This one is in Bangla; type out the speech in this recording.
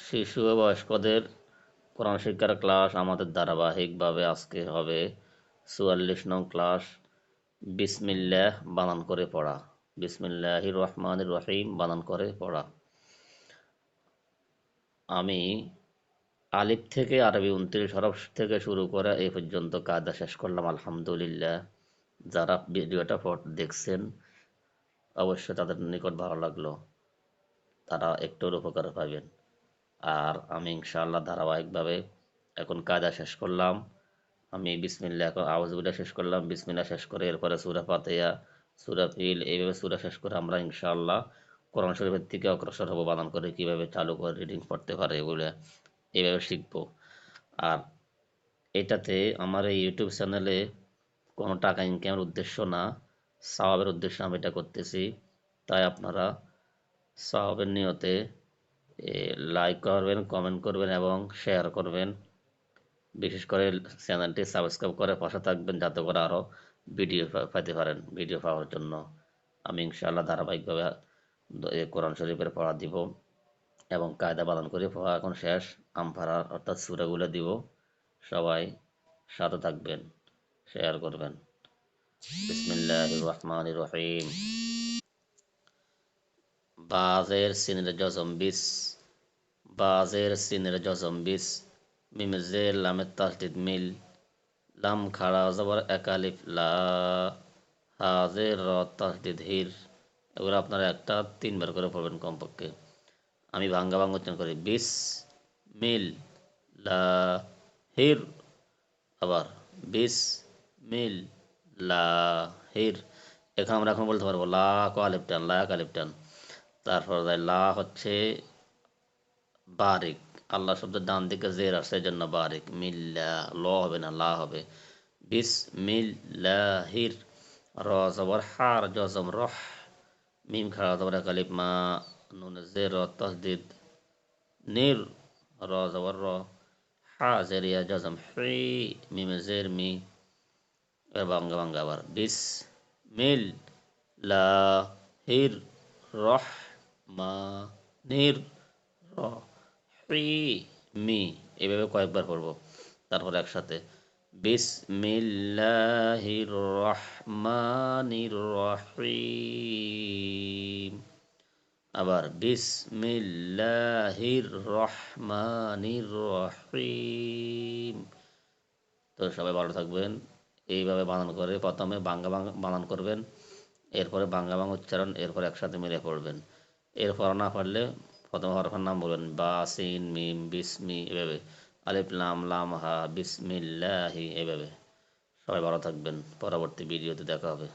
শিশু ও বয়স্কদের কোরআন শিক্ষার ক্লাস আমাদের ধারাবাহিকভাবে আজকে হবে ৪৪ নং ক্লাস। বিসমিল্লাহ বানান করে পড়া। বিসমিল্লাহির রহমানির রহিম বানান করে পড়া। আমি আলিফ থেকে আরবি ২৯ হরফ থেকে শুরু করে এই পর্যন্ত কায়দা শেষ করলাম আলহামদুলিল্লাহ। যারা ভিডিওটা দেখছেন অবশ্যই তাদের নিকট ভালো লাগলো, তারা একটুর উপকার পাবেন। আর আমি ইনশাআল্লাহ ধারাবাহিকভাবে এখন কায়দা শেষ করলাম। আমি বিসমিল্লাহ এখন আউযুবিল্লাহ শেষ করলাম, বিসমিল্লাহ শেষ করে এরপরে সূরা ফাতিহা, সূরা ফিল, এইভাবে সূরা শেষ করে আমরা ইনশাআল্লাহ কোরআন শরীফের দিকে অগ্রসর হব। বানান করে কিভাবে চালু করে রিডিং পড়তে পারে এগুলো এইভাবে শিখব। আর এটাতে আমার এই ইউটিউব চ্যানেলে কোনো টাকা ইনকামের উদ্দেশ্য না, সওয়াবের উদ্দেশ্যে আমি এটা করতেছি। তাই আপনারা সওয়াবের নিয়তে লাইক করবেন, কমেন্ট করবেন এবং শেয়ার করবেন। বিশেষ করে চ্যানেলটি সাবস্ক্রাইব করে পাশে থাকবেন যাতে করে আরও ভিডিও পেতে পারেন। ভিডিও পাওয়ার জন্য আমি ইনশাআল্লাহ ধারাবাহিকভাবে কোরআন শরীফের পড়া দিব এবং কায়দা পালন করে পড়া এখন শেষ। আমফারা অর্থাৎ সূরাগুলো দিব। সবাই সাথে থাকবেন, শেয়ার করবেন। বিসমিল্লাহির রহমানির রহিম। বাজের সিনের জজম বিস, বাজের সিনের জজম বিস, মিম জের লামের তাসদিদ মিল, লাম খাড়া জবর একালিফ লা, হাজের র তাসদিদ হির। এগুলো আপনারা একটা 3 বার করে পড়বেন কমপক্ষে। আমি ভাঙ্গা ভাঙ্গা উচ্চারণ করি বিস মিল লা হির, আবার বিস মিল লা হির। এখানে আমরা এখন বলতে পারবো লা কালিফ টান, লা কালিফ টান। তারপর লা হচ্ছে বারিক, আল্লাহ শব্দের ডান দিকে জের আছে এজন্য বারিক। মিল্লা ল হবে না, লা হবে। বিসমিল্লাহির, র জবর হার জজম রহ, মিম খাড়া জবর কালিফ মা, নুন জের তাসদিদ নির, র জবর র, হা জেরিয়া জজম হি, মিম জের মি। বাঙ্গা বাঙ্গা আবার বিসমিল্লাহির রহমানির রহিমি, এভাবে কয়েকবার পড়ব। তারপর একসাথে বিসমিল্লাহির রহমানির রহিম, আবার বিসমিল্লাহির রহমানির রহিম। তো সবাই ভালো থাকবেন। এইভাবে বানান করে প্রথমে বাংলা বানান করবেন, এরপরে বাংলা উচ্চারণ, এরপর একসাথে মিলে পড়বেন। এরপর না পারলে প্রথম হরফের নাম বলবেন বা, সিন, মিম, বিসমি, এভাবে আলিফ লাম লাম হা বিসমিল্লাহি, এভাবে। সবাই ভালো থাকবেন। পরবর্তী ভিডিওতে দেখা হবে।